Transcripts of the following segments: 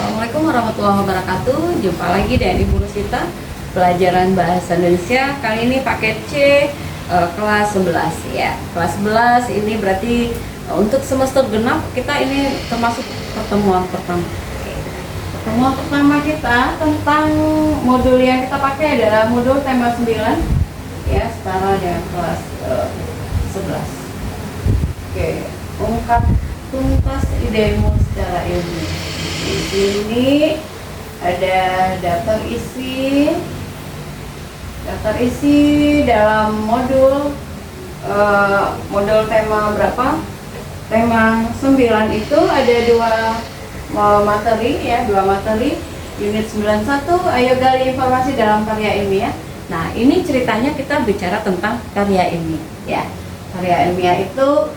Assalamualaikum warahmatullahi wabarakatuh. Jumpa lagi dengan Ibu Rusita, pelajaran bahasa Indonesia. Kali ini paket C, kelas 11 ya. Kelas 11 ini berarti untuk semester genap kita ini termasuk pertemuan pertama. Pertemuan pertama kita tentang modul yang kita pakai adalah modul tema 9 ya, setara dengan kelas 11. Oke, ungkap tuntas idemu secara ilmiah. Di sini ada daftar isi dalam modul tema berapa? Tema 9 itu ada dua materi ya, unit 91, ayo gali informasi dalam karya ilmiah. Nah, ini ceritanya kita bicara tentang karya ilmiah ya. Karya ilmiah itu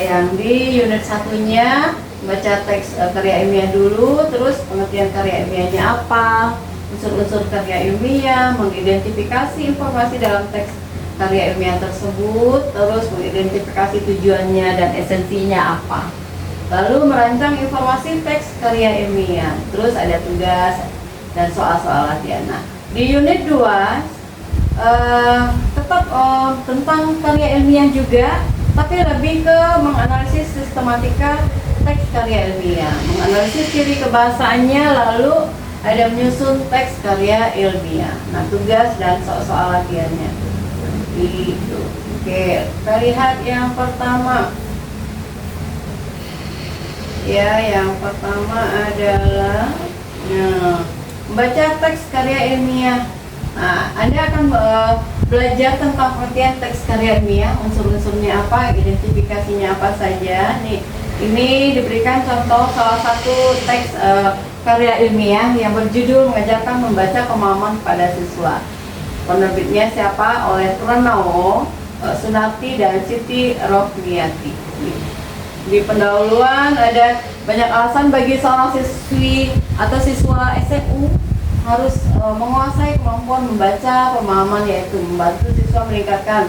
yang di unit satunya baca teks karya ilmiah dulu, terus pengertian karya ilmiahnya apa, unsur-unsur karya ilmiah, mengidentifikasi informasi dalam teks karya ilmiah tersebut, terus mengidentifikasi tujuannya dan esensinya apa, lalu merancang informasi teks karya ilmiah, terus ada tugas dan soal-soal latihan. Nah, di unit 2 tetap tentang karya ilmiah juga, tapi lebih ke menganalisis sistematika teks karya ilmiah, menganalisis ciri kebahasaannya, lalu ada menyusun teks karya ilmiah. Nah, tugas dan soal latihannya itu. Oke, kita lihat yang pertama ya. Yang pertama adalah membaca teks karya ilmiah. Nah, Anda akan belajar tentang pengertian teks karya ilmiah, unsur-unsurnya apa, identifikasinya apa saja. Nih, ini diberikan contoh salah satu teks karya ilmiah yang berjudul mengajarkan membaca pemahaman pada siswa. Penerbitnya siapa? Oleh Pranowo, Sunarti, dan Siti Rohmiati. Di pendahuluan ada banyak alasan bagi seorang siswi atau siswa SMU harus menguasai kemampuan membaca pemahaman, yaitu membantu siswa meningkatkan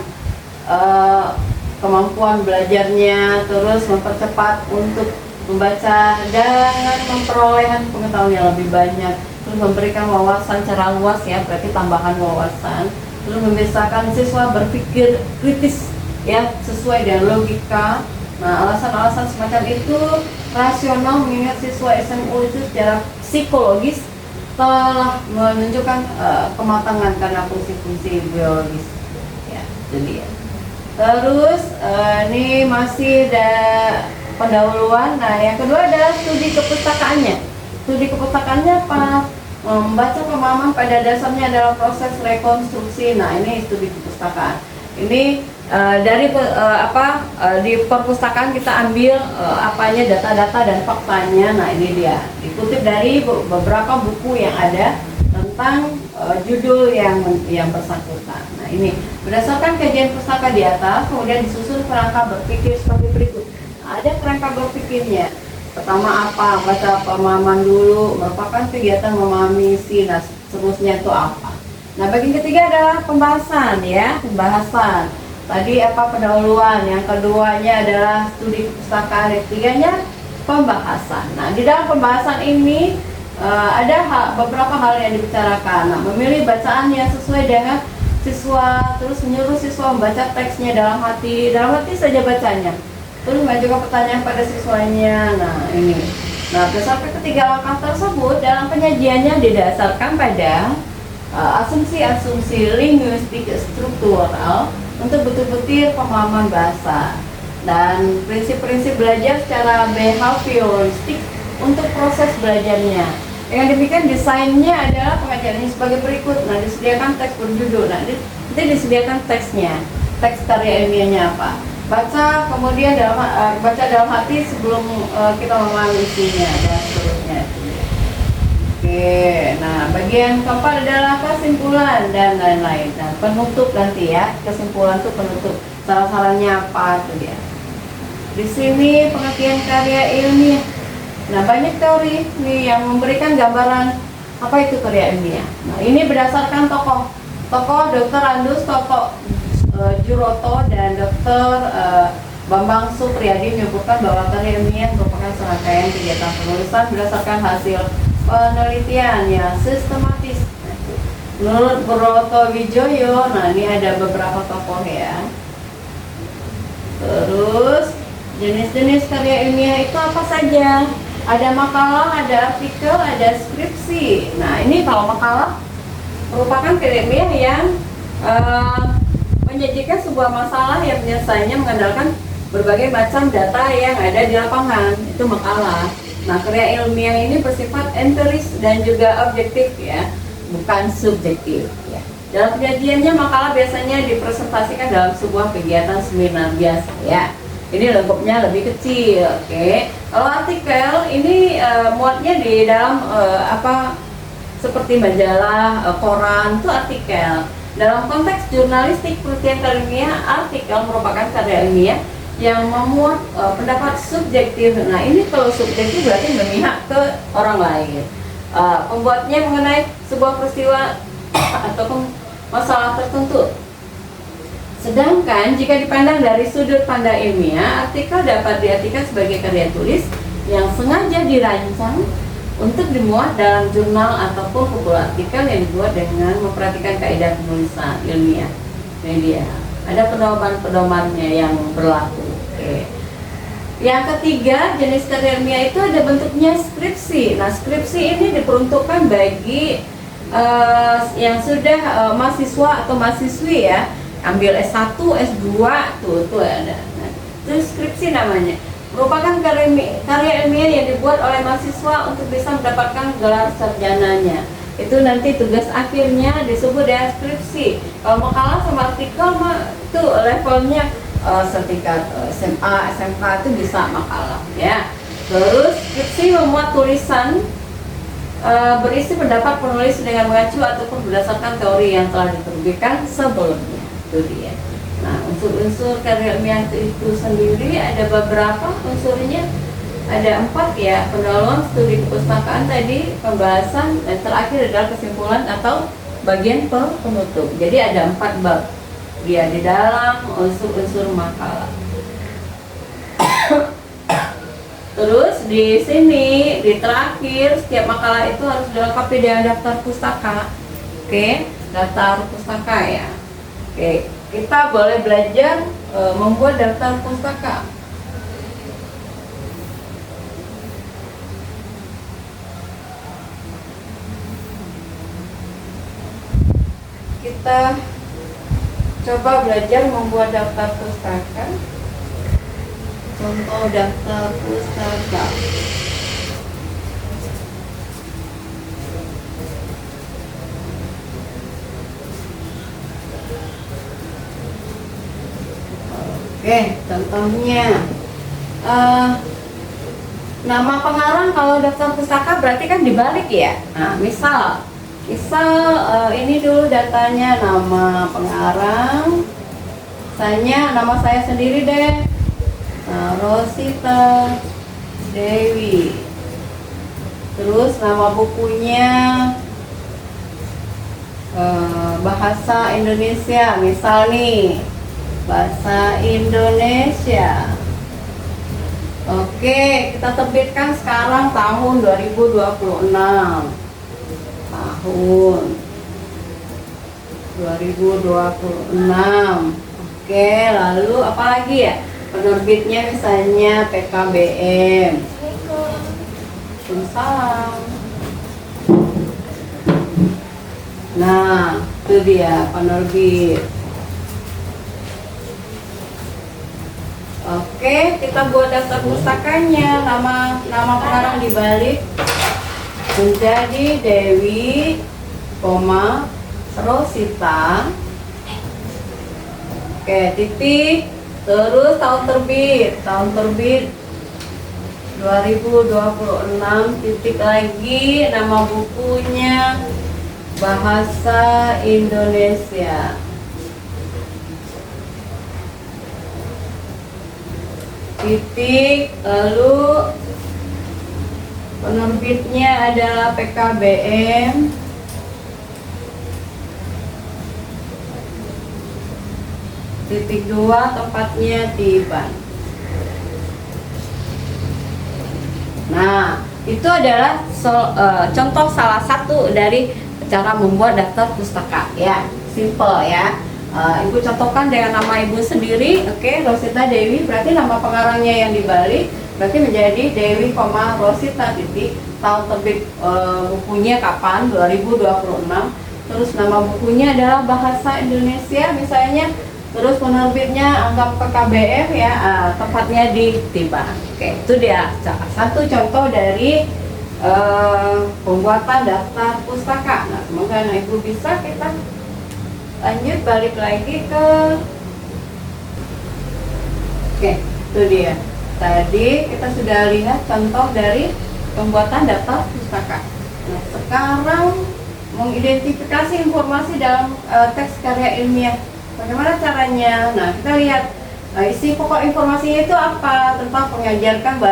kemampuan belajarnya, terus mempercepat untuk membaca dengan memperolehan pengetahuan yang lebih banyak, terus memberikan wawasan secara luas ya, berarti tambahan wawasan, terus membiasakan siswa berpikir kritis ya, sesuai dengan logika. Nah, alasan-alasan semacam itu rasional, mengingat siswa SMU itu secara psikologis telah menunjukkan kematangan karena fungsi-fungsi biologis ya, jadi ya. Terus ini masih ada pendahuluan. Nah, yang kedua adalah studi kepustakaannya. Studi kepustakaannya apa? Membaca pemahaman pada dasarnya adalah proses rekonstruksi. Nah, ini studi kepustakaan. Ini dari di perpustakaan kita ambil apanya, data-data dan faktanya. Nah, ini dia dikutip dari beberapa buku yang ada tentang judul yang bersangkutan. Nah, ini berdasarkan kajian pustaka di atas, kemudian disusun kerangka berpikir sebagai berikut. Nah, ada kerangka berpikirnya. Pertama apa? Baca pemahaman dulu, merupakan kegiatan memahami isi. Nah, seterusnya itu apa? Nah, bagian ketiga adalah pembahasan ya, pembahasan. Tadi apa? Pendahuluan. Yang keduanya adalah studi kepustakaan. Yang ketiganya pembahasan. Nah, di dalam pembahasan ini ada beberapa hal yang dibicarakan. Nah, memilih bacaan yang sesuai dengan siswa, terus menyuruh siswa membaca teksnya dalam hati saja bacanya, terus mengajukan pertanyaan pada siswanya. Nah, ini. Nah, berdasarkan ketiga langkah tersebut, dalam penyajiannya didasarkan pada asumsi-asumsi linguistik struktural untuk betul-betul pemahaman bahasa dan prinsip-prinsip belajar secara behavioristik untuk proses belajarnya. Dengan demikian, desainnya adalah pengajarannya sebagai berikut. Nah, disediakan teks berjudul. Nah, nanti disediakan teksnya, teks karya ilmiahnya apa. Baca kemudian baca dalam hati sebelum kita memahami isinya dan seterusnya. Oke, nah bagian keempat adalah kesimpulan dan lain-lain. Nah, penutup nanti ya, kesimpulan itu penutup. Saran-sarannya apa tuh dia. Di sini pengertian karya ilmiah. Nah, banyak teori nih yang memberikan gambaran apa itu karya ilmiah. Nah, ini berdasarkan tokoh Dr. Andus, tokoh Juroto, dan Dr. Bambang Supriyadi menyebutkan bahwa karya ilmiah merupakan serangkaian kegiatan penulisan berdasarkan hasil penelitian yang sistematis. Menurut Broto Wijoyo, nah ini ada beberapa tokoh ya. Terus jenis-jenis karya ilmiah itu apa saja? Ada makalah, ada artikel, ada skripsi. Nah ini kalau makalah merupakan karya ilmiah yang menyajikan sebuah masalah yang penyelesaiannya mengandalkan berbagai macam data yang ada di lapangan. Itu makalah. Nah karya ilmiah ini bersifat empiris dan juga objektif ya, bukan subjektif ya. Dalam penyajiannya makalah biasanya dipresentasikan dalam sebuah kegiatan seminar biasa ya. Ini lengkapnya lebih kecil, oke. Kalau artikel ini muatnya di dalam seperti majalah, koran itu artikel. Dalam konteks jurnalistik penelitian karya ilmiah, artikel merupakan karya ilmiah yang memuat pendapat subjektif. Nah ini kalau subjektif berarti memihak ke orang lain. Pembuatnya mengenai sebuah peristiwa atau masalah tertentu. Sedangkan jika dipandang dari sudut pandang ilmiah, artikel dapat diartikan sebagai karya tulis yang sengaja dirancang untuk dimuat dalam jurnal ataupun buku artikel yang dibuat dengan memperhatikan kaidah penulisan ilmiah. Ini dia. Ada pedoman-pedomannya yang berlaku. Oke. Yang ketiga, jenis karya ilmiah itu ada bentuknya skripsi. Nah, skripsi ini diperuntukkan bagi yang sudah mahasiswa atau mahasiswi ya, ambil S1, S2 tuh ada. Nah, itu skripsi namanya. Merupakan karya ilmiah yang dibuat oleh mahasiswa untuk bisa mendapatkan gelar sarjananya. Itu nanti tugas akhirnya disebut dengan skripsi. Kalau makalah sama artikel mah itu levelnya setingkat SMA, SMK itu bisa makalah ya. Terus skripsi memuat tulisan berisi pendapat penulis dengan mengacu ataupun berdasarkan teori yang telah diterbitkan sebelumnya. Itu dia. Nah, unsur-unsur karya ilmiah itu sendiri ada beberapa unsurnya. Ada 4 ya, pendahuluan, studi kepustakaan tadi, pembahasan, dan terakhir adalah kesimpulan atau bagian penutup. Jadi ada 4 bab dia di dalam unsur-unsur makalah. Terus di sini di terakhir setiap makalah itu harus dilengkapi dengan daftar pustaka. Oke, daftar pustaka ya. Oke, kita boleh belajar membuat daftar pustaka. Kita coba belajar membuat daftar pustaka. Contoh daftar pustaka. Oke, contohnya nama pengarang kalau daftar pustaka berarti kan dibalik ya. Nah, misal ini dulu datanya nama pengarang, nama saya sendiri deh, Rosita Dewi. Terus nama bukunya bahasa Indonesia, misal nih bahasa Indonesia. Oke, kita terbitkan sekarang tahun 2026. Tahun 2026. Oke, lalu apa lagi ya? Penerbitnya misalnya PKBM. Waalaikumsalam. Nah, itu dia penerbit. Oke, kita buat daftar pustakanya. Nama pengarang dibalik menjadi Dewi, Rosita. Oke, titik. Terus tahun terbit 2026, titik lagi, nama bukunya Bahasa Indonesia. Titik, lalu penerbitnya adalah PKBM. Titik 2, tempatnya di Bandung. Nah, itu adalah contoh salah satu dari cara membuat daftar pustaka ya, simple ya. Ibu contohkan dengan nama ibu sendiri, oke, Rosita Dewi, berarti nama pengarangnya yang dibalik, berarti menjadi Dewi, Rosita titik, tahun terbit bukunya kapan, 2026, terus nama bukunya adalah Bahasa Indonesia misalnya, terus penerbitnya anggap PKBM ya, tempatnya di Tiban. Oke, itu dia satu contoh dari pembuatan daftar pustaka. Nah, semoga ibu bisa. Kita lanjut balik lagi ke oke, itu dia. Tadi kita sudah lihat contoh dari pembuatan daftar pustaka. Nah, sekarang mengidentifikasi informasi dalam teks karya ilmiah. Bagaimana caranya? Nah, kita lihat isi pokok informasinya itu apa, tentang mengajarkan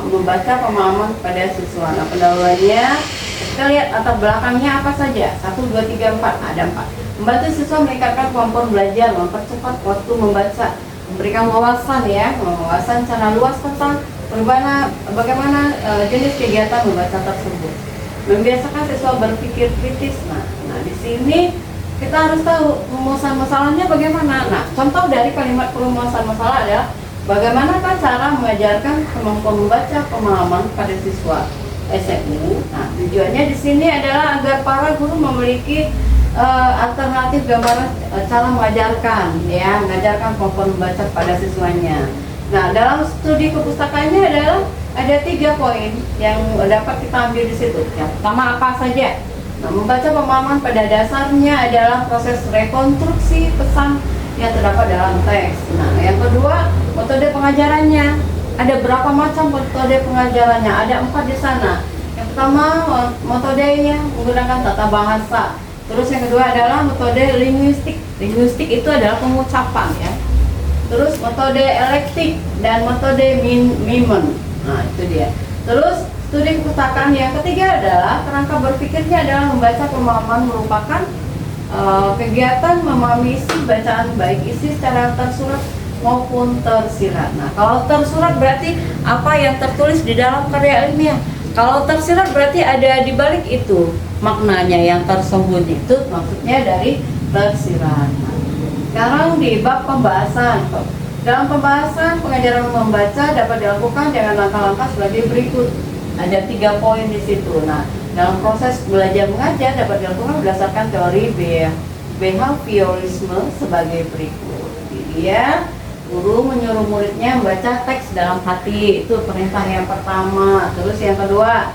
membaca pemahaman pada siswa. Nah, pendahuluannya kita lihat latar belakangnya apa saja. 1, 2, 3, 4, ada 4. Membantu siswa meningkatkan kemampuan belajar, mempercepat waktu membaca, memberikan wawasan ya, wawasan secara luas tentang bagaimana jenis kegiatan membaca tersebut. Membiasakan siswa berpikir kritis. Nah di sini kita harus tahu perumusan masalahnya bagaimana. Nah, contoh dari kalimat perumusan masalah adalah bagaimana cara mengajarkan kemampuan membaca pemahaman pada siswa SMU. Nah, tujuannya di sini adalah agar para guru memiliki alternatif gambaran cara mengajarkan ya, mengajarkan kemampuan membaca pada siswanya. Nah, dalam studi kepustakaannya adalah ada 3 poin yang dapat kita ambil di situ. Yang pertama apa saja? Nah, membaca pemahaman pada dasarnya adalah proses rekonstruksi pesan yang terdapat dalam teks. Nah, yang kedua, metode pengajarannya. Ada berapa macam metode pengajarannya? Ada 4 di sana. Yang pertama, metodenya menggunakan tata bahasa. Terus yang kedua adalah metode linguistik. Linguistik itu adalah pengucapan ya. Terus metode elektik dan metode mimen. Nah, itu dia. Terus studi kepustakaan yang ketiga adalah kerangka berpikirnya adalah membaca pemahaman merupakan kegiatan memahami isi bacaan baik isi secara tersurat maupun tersirat. Nah, kalau tersurat berarti apa yang tertulis di dalam karya ilmiah. Kalau tersirat berarti ada di balik itu maknanya yang tersembunyi, itu maksudnya dari tersirat. Nah, sekarang di bab pembahasan. Dalam pembahasan, pengajaran membaca dapat dilakukan dengan langkah-langkah sebagai berikut. Ada 3 poin di situ. Nah, dalam proses belajar mengajar dapat dilakukan berdasarkan teori behaviorisme sebagai berikut. Dia guru menyuruh muridnya membaca teks dalam hati, itu perintah yang pertama. Terus yang kedua,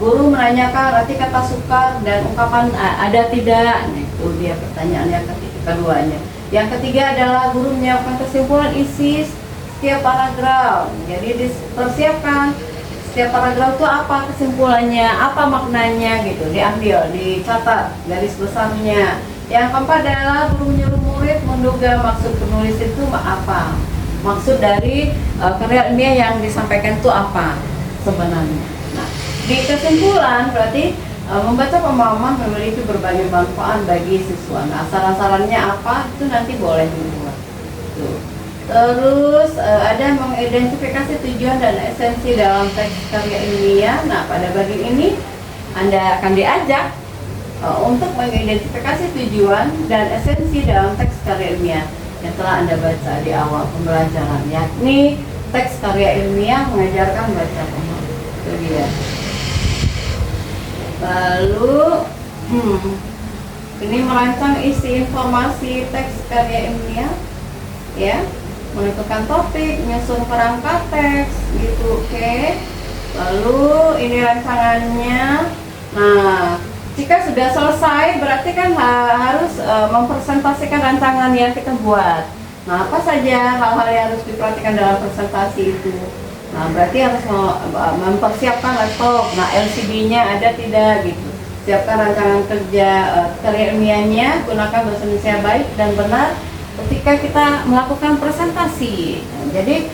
guru menanyakan arti kata sukar dan ungkapan ada tidak. Nah, itu dia pertanyaan yang keduanya. Yang ketiga adalah guru menyiapkan kesimpulan isi setiap paragraf. Jadi dipersiapkan setiap paragraf itu apa kesimpulannya, apa maknanya gitu, diambil, dicatat garis besarnya. Yang keempat adalah guru menyuruh murid menduga maksud penulis itu apa, maksud dari karya ilmiah yang disampaikan itu apa sebenarnya. Nah, di kesimpulan berarti membaca pemahaman memiliki berbagai manfaat bagi siswa. Nah, saran-sarannya apa itu nanti boleh dibuat. Tuh. Terus ada mengidentifikasi tujuan dan esensi dalam teks karya ilmiah. Nah, pada bagian ini Anda akan diajak untuk mengidentifikasi tujuan dan esensi dalam teks karya ilmiah yang telah Anda baca di awal pembelajaran, yakni teks karya ilmiah mengajarkan baca pemahaman. Itu dia. Lalu ini merancang isi informasi teks karya ilmiah ya, menentukan topik, menyusun perangkat teks gitu, oke. Lalu ini rancangannya. Nah, jika sudah selesai berarti kan harus mempresentasikan rancangan yang kita buat. Nah, apa saja hal-hal yang harus diperhatikan dalam presentasi itu? Nah, berarti harus mempersiapkan laptop. Nah, LCD-nya ada tidak gitu. Siapkan rancangan kerja karya ilmiahnya, gunakan bahasa Indonesia baik dan benar ketika kita melakukan presentasi. Nah, jadi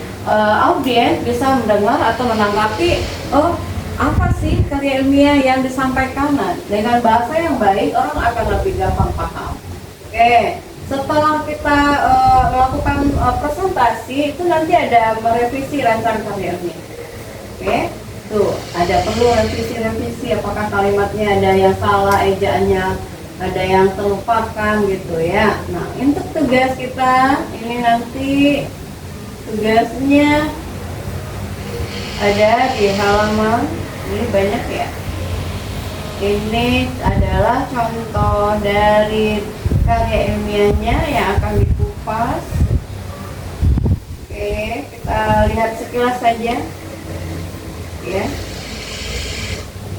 audiens bisa mendengar atau menanggapi, oh apa sih karya ilmiah yang disampaikan. Nah, dengan bahasa yang baik orang akan lebih gampang paham. Oke. Setelah kita melakukan presentasi itu nanti ada merevisi rancangan karya ilmiah. Oke. Tuh, ada perlu revisi-revisi apakah kalimatnya ada yang salah, ejaannya ada yang terlupakan gitu ya. Nah, untuk tugas kita ini nanti tugasnya ada di halaman ini banyak ya. Ini adalah contoh dari karya ilmiahnya yang akan dikupas. Oke, kita lihat sekilas saja ya.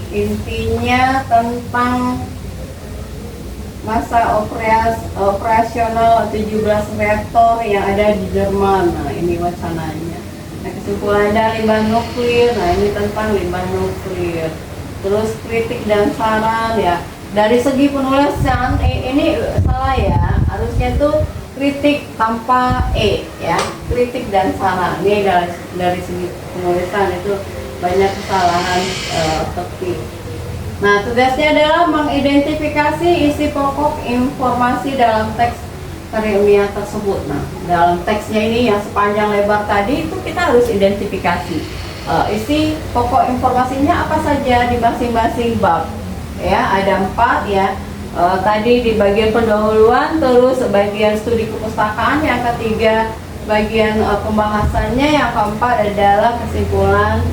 Intinya tentang masa operasional 17 reaktor yang ada di Jerman. Nah, ini wacananya. Nah, kesimpulan dari limbah nuklir. Nah, ini tentang limbah nuklir. Terus kritik dan saran ya. Dari segi penulisan ini salah ya. Harusnya tuh kritik tanpa ya. Kritik dan saran. Ini dari segi penulisan itu banyak kesalahan ketik. Nah, tugasnya adalah mengidentifikasi isi pokok informasi dalam teks karya ilmiah tersebut. Nah, dalam teksnya ini yang sepanjang lebar tadi itu kita harus identifikasi isi pokok informasinya apa saja di masing-masing bab. Ya, ada 4 ya. Tadi di bagian pendahuluan, terus bagian studi kepustakaan, yang ketiga bagian pembahasannya, yang keempat adalah kesimpulan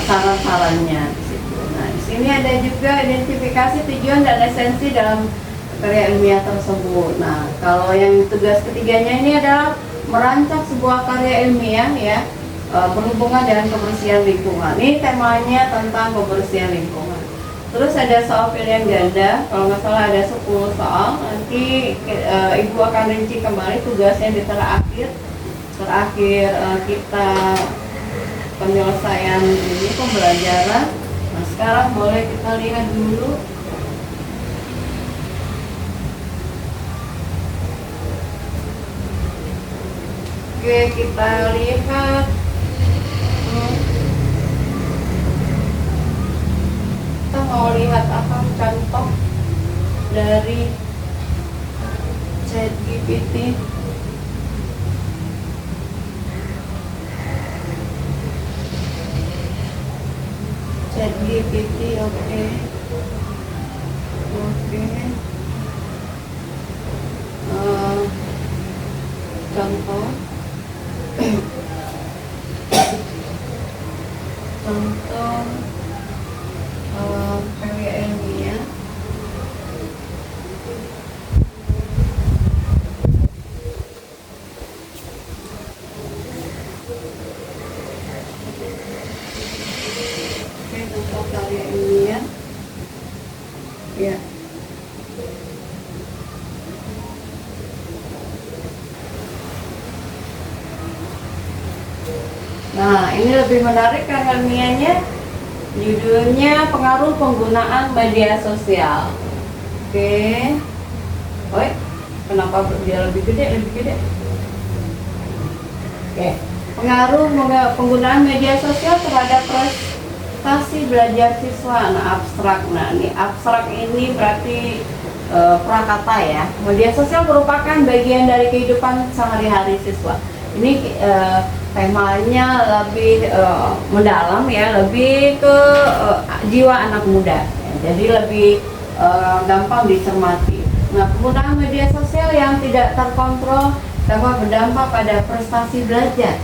saran-sarannya. Nah, di sini ada juga identifikasi tujuan dan esensi dalam karya ilmiah tersebut. Nah, kalau yang tugas ketiganya ini adalah merancang sebuah karya ilmiah ya, berhubungan dengan kebersihan lingkungan. Ini temanya tentang kebersihan lingkungan. Terus ada soal pilihan ganda, kalau nggak salah ada 10 soal. Nanti Ibu akan rinci kembali tugasnya di terakhir kita penyelesaian ini pembelajaran. Nah, sekarang boleh kita lihat dulu. Oke, kita lihat. Kita mau lihat apa contoh dari ChatGPT. ChatGPT, oke. Contoh karya ilmiah. Contoh karya ilmiah ya. Nah, ini lebih menarik karya ilmiahnya. Judulnya pengaruh penggunaan media sosial. Oke. Oi, kenapa dia lebih gede? Oke. Pengaruh penggunaan media sosial terhadap prestasi belajar siswa. Nah, abstrak. Nah, ini abstrak ini berarti prakata ya. Media sosial merupakan bagian dari kehidupan sehari-hari siswa. Ini temanya lebih mendalam ya, lebih ke jiwa anak muda ya, jadi lebih gampang dicermati. Nah, penggunaan media sosial yang tidak terkontrol dapat berdampak pada prestasi belajar.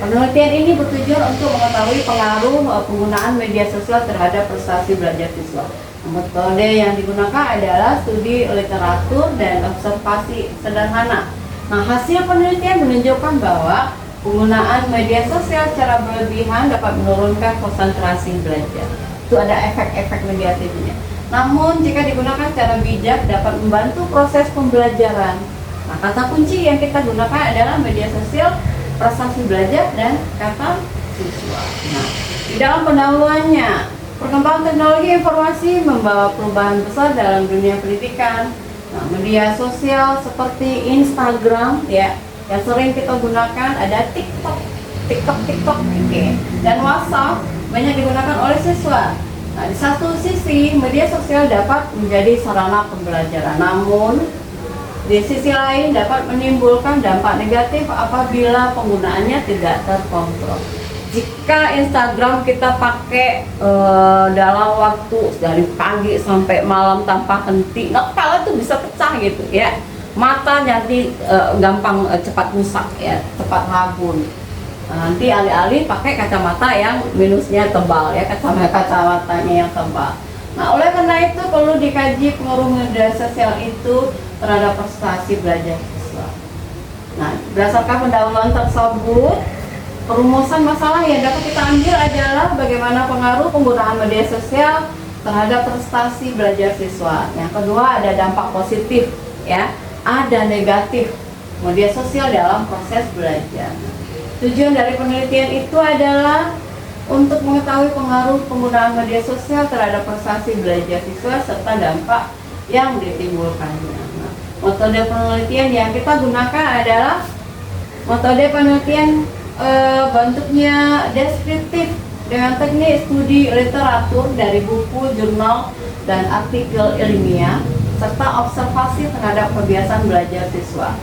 Penelitian ini bertujuan untuk mengetahui pengaruh penggunaan media sosial terhadap prestasi belajar siswa. Metode yang digunakan adalah studi literatur dan observasi sederhana. Nah, hasil penelitian menunjukkan bahwa penggunaan media sosial secara berlebihan dapat menurunkan konsentrasi belajar. Itu ada efek-efek negatifnya. Namun, jika digunakan secara bijak dapat membantu proses pembelajaran. Nah, kata kunci yang kita gunakan adalah media sosial, prestasi belajar, dan kata siswa. Nah, di dalam pendahuluannya, perkembangan teknologi informasi membawa perubahan besar dalam dunia pendidikan. Nah, media sosial seperti Instagram ya, yang sering kita gunakan, ada TikTok, oke, dan WhatsApp banyak digunakan oleh siswa. Nah, di satu sisi media sosial dapat menjadi sarana pembelajaran, namun di sisi lain dapat menimbulkan dampak negatif apabila penggunaannya tidak terkontrol. Jika Instagram kita pakai dalam waktu dari pagi sampai malam tanpa henti, nah, kepala tuh bisa pecah gitu ya. Mata nanti gampang cepat rusak ya, cepat rabun. Nanti alih-alih pakai kacamata yang minusnya tebal ya, kacamatanya yang tebal. Nah, oleh karena itu perlu dikaji pengaruh media sosial itu terhadap prestasi belajar siswa. Nah, berdasarkan pendahuluan tersebut, perumusan masalah yang dapat kita ambil adalah bagaimana pengaruh penggunaan media sosial terhadap prestasi belajar siswa. Yang kedua ada dampak positif ya, ada negatif media sosial dalam proses belajar. Tujuan dari penelitian itu adalah untuk mengetahui pengaruh penggunaan media sosial terhadap prestasi belajar siswa serta dampak yang ditimbulkannya. Nah, metode penelitian yang kita gunakan adalah metode penelitian bentuknya deskriptif dengan teknik studi literatur dari buku, jurnal, dan artikel ilmiah serta observasi terhadap kebiasaan belajar siswa.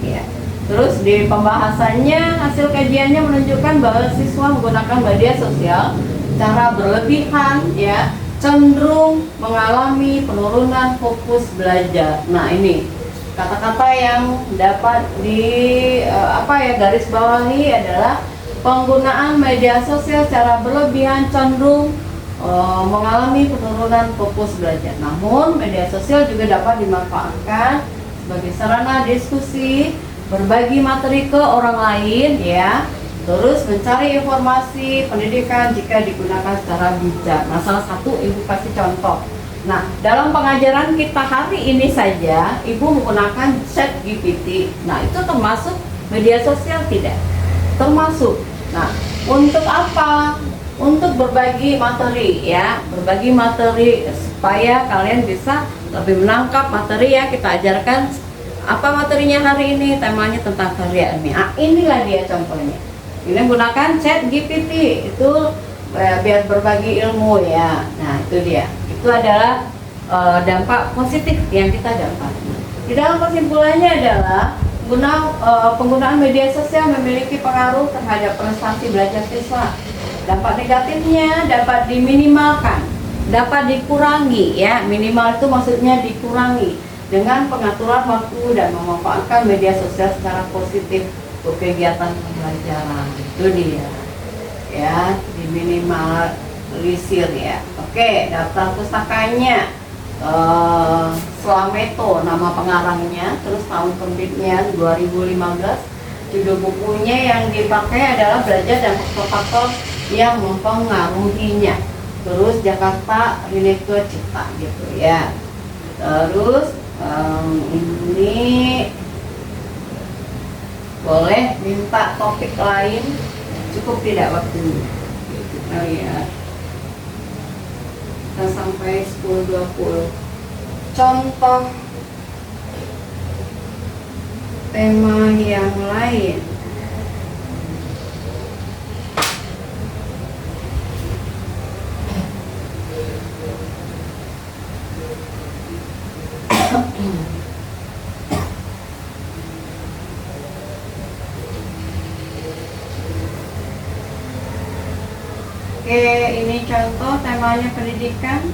Ya. Terus di pembahasannya hasil kajiannya menunjukkan bahwa siswa menggunakan media sosial secara berlebihan ya cenderung mengalami penurunan fokus belajar. Nah, ini kata-kata yang dapat garis bawahi adalah penggunaan media sosial secara berlebihan cenderung mengalami penurunan fokus belajar. Namun media sosial juga dapat dimanfaatkan sebagai sarana diskusi, berbagi materi ke orang lain ya, terus mencari informasi pendidikan jika digunakan secara bijak. Nah, salah satu Ibu kasih contoh. Nah, dalam pengajaran kita hari ini saja, Ibu menggunakan ChatGPT. Nah, itu termasuk media sosial tidak? Termasuk. Nah, untuk apa? Untuk berbagi materi ya, berbagi materi supaya kalian bisa lebih menangkap materi yang kita ajarkan. Apa materinya hari ini? Temanya tentang karya ilmiah. Inilah dia contohnya. Ini menggunakan ChatGPT itu biar berbagi ilmu ya. Nah, itu dia. Itu adalah dampak positif yang kita dapat. Di dalam kesimpulannya adalah penggunaan media sosial memiliki pengaruh terhadap prestasi belajar siswa. Dampak negatifnya dapat diminimalkan, dapat dikurangi ya. Minimal itu maksudnya dikurangi dengan pengaturan waktu dan memanfaatkan media sosial secara positif untuk kegiatan pembelajaran. Itu dia ya, diminimalisir ya. Oke, daftar pustakanya Slameto nama pengarangnya, terus tahun terbitnya 2015. Judul bukunya yang dipakai adalah Belajar dan Faktor-Faktor yang Mempengaruhinya. Terus Jakarta Rineke Cipta gitu ya. Terus ini boleh minta topik lain, cukup tidak waktunya? Kita lihat. Kita sampai 10.20. Contoh tema yang lain. Oke, ini contoh temanya pendidikan.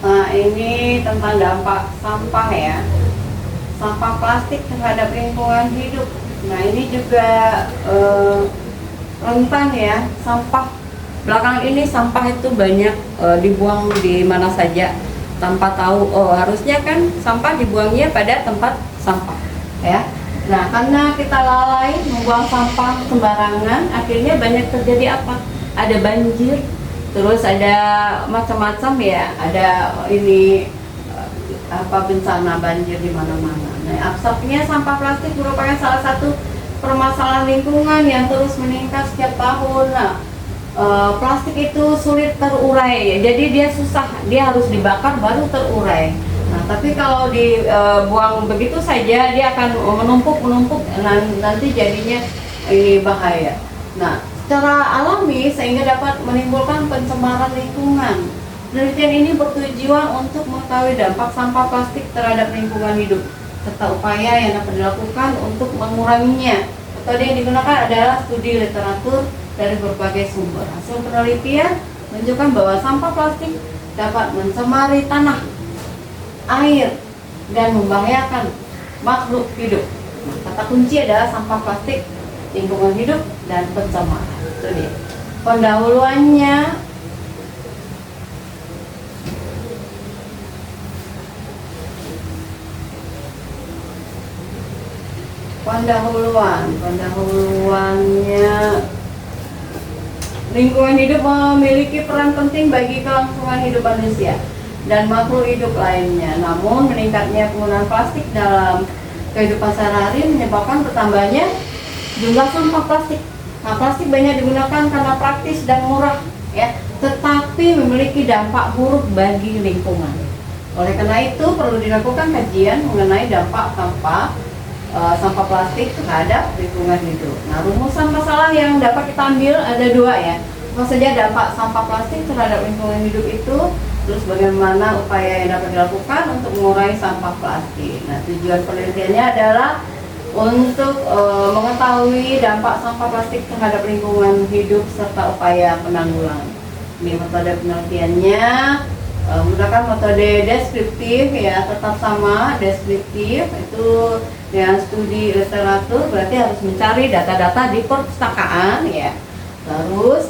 Nah, ini tentang dampak sampah ya. Sampah plastik terhadap lingkungan hidup. Nah, ini juga rentan ya. Sampah belakangan ini sampah itu banyak dibuang di mana saja tanpa tahu. Oh, harusnya kan sampah dibuangnya pada tempat sampah ya. Nah, karena kita lalai membuang sampah sembarangan, akhirnya banyak terjadi apa? Ada banjir, terus ada macam-macam ya, ada ini apa bencana banjir di mana-mana. Nah, asapnya sampah plastik merupakan salah satu permasalahan lingkungan yang terus meningkat setiap tahun. Nah, plastik itu sulit terurai, jadi dia susah, dia harus dibakar baru terurai. Nah, tapi kalau dibuang begitu saja, dia akan menumpuk, nanti jadinya ini bahaya. Nah, secara alami sehingga dapat menimbulkan pencemaran lingkungan. Penelitian ini bertujuan untuk mengetahui dampak sampah plastik terhadap lingkungan hidup serta upaya yang dapat dilakukan untuk menguranginya. Metode yang digunakan adalah studi literatur dari berbagai sumber. Hasil penelitian menunjukkan bahwa sampah plastik dapat mencemari tanah, air, dan membahayakan makhluk hidup. Nah, kata kunci adalah sampah plastik, lingkungan hidup, dan pencemaran. Itu dia. Pendahuluannya pendahuluannya lingkungan hidup memiliki peran penting bagi kelangsungan hidup manusia dan makhluk hidup lainnya. Namun meningkatnya penggunaan plastik dalam kehidupan sehari-hari menyebabkan bertambahnya jumlah sampah plastik. Nah, plastik banyak digunakan karena praktis dan murah, ya, tetapi memiliki dampak buruk bagi lingkungan. Oleh karena itu perlu dilakukan kajian mengenai dampak sampah plastik terhadap lingkungan hidup. Nah, rumusan masalah yang dapat kita ambil ada dua ya. Apa saja dampak sampah plastik terhadap lingkungan hidup itu, terus bagaimana upaya yang dapat dilakukan untuk mengurangi sampah plastik. Nah, tujuan penelitiannya adalah untuk mengetahui dampak sampah plastik terhadap lingkungan hidup serta upaya penanggulangan. Ini metode penelitiannya menggunakan metode deskriptif ya, tetap sama deskriptif itu dengan studi literatur, berarti harus mencari data-data di perpustakaan ya. Terus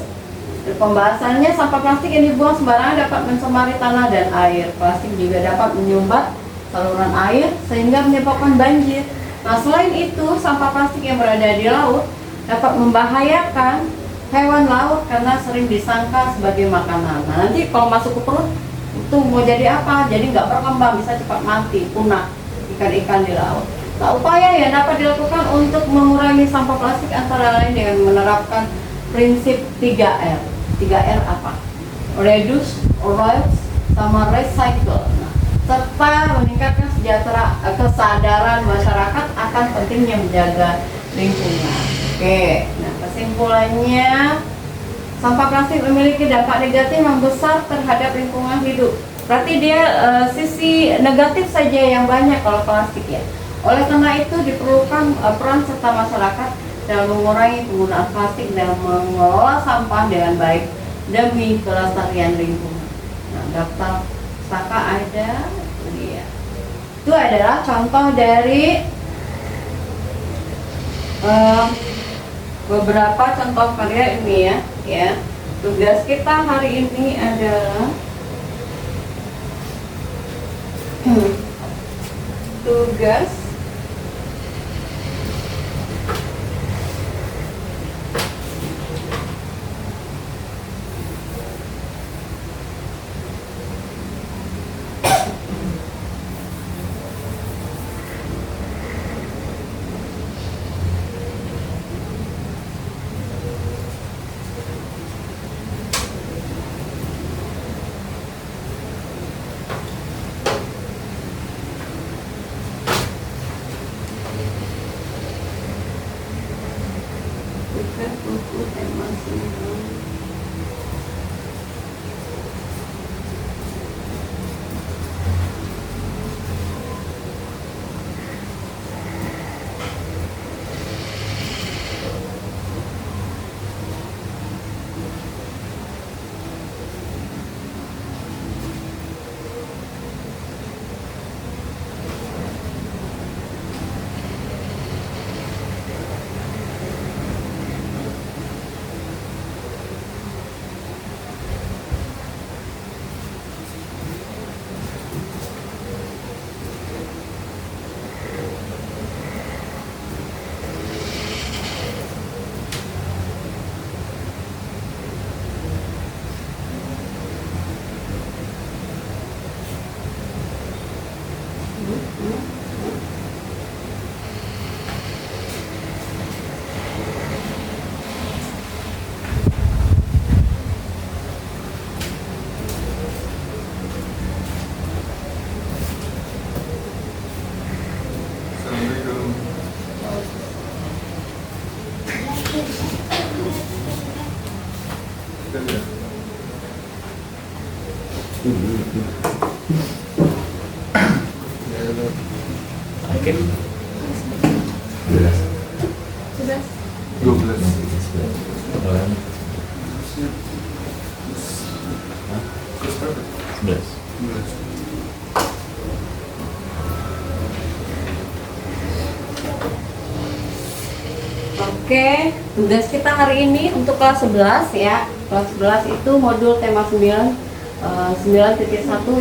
pembahasannya sampah plastik yang dibuang sembarangan dapat mencemari tanah dan air. Plastik juga dapat menyumbat saluran air sehingga menyebabkan banjir. Nah, selain itu sampah plastik yang berada di laut dapat membahayakan hewan laut karena sering disangka sebagai makanan. Nah, nanti kalau masuk ke perut itu mau jadi apa? Jadi nggak berkembang, bisa cepat mati, punah ikan-ikan di laut. Nah, upaya yang dapat dilakukan untuk mengurangi sampah plastik antara lain dengan menerapkan prinsip 3R. 3R apa? Reduce, reuse, sama recycle. Nah, serta meningkatkan kesadaran masyarakat akan pentingnya menjaga lingkungan. Oke, nah kesimpulannya sampah plastik memiliki dampak negatif yang besar terhadap lingkungan hidup. Berarti dia sisi negatif saja yang banyak kalau plastik ya. Oleh karena itu diperlukan peran serta masyarakat dalam mengurangi penggunaan plastik dan mengelola sampah dengan baik demi kelestarian lingkungan. Nah, daftar pustaka ada, itu dia. Itu adalah contoh dari beberapa contoh karya ilmiah ya. Tugas kita hari ini adalah tugas Oke. 12. Orang 11. 12. Oke, tugas kita hari ini untuk kelas 11 ya. Kelas 11 itu modul tema 9.1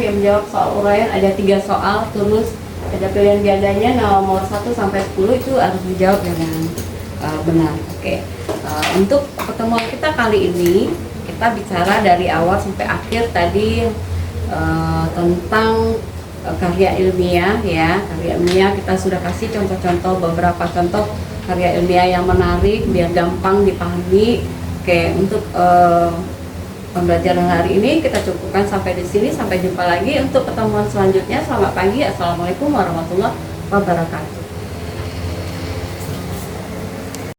yang menjawab soal uraian ada 3 soal, terus ada pilihan gandanya nomor 1 sampai 10 itu harus dijawab dengan benar. Oke. Untuk pertemuan kita kali ini kita bicara dari awal sampai akhir tadi tentang karya ilmiah ya. Karya ilmiah kita sudah kasih contoh-contoh, beberapa contoh karya ilmiah yang menarik biar gampang dipahami. Oke, untuk pembelajaran hari ini kita cukupkan sampai di sini. Sampai jumpa lagi untuk pertemuan selanjutnya. Selamat pagi. Assalamualaikum warahmatullahi wabarakatuh.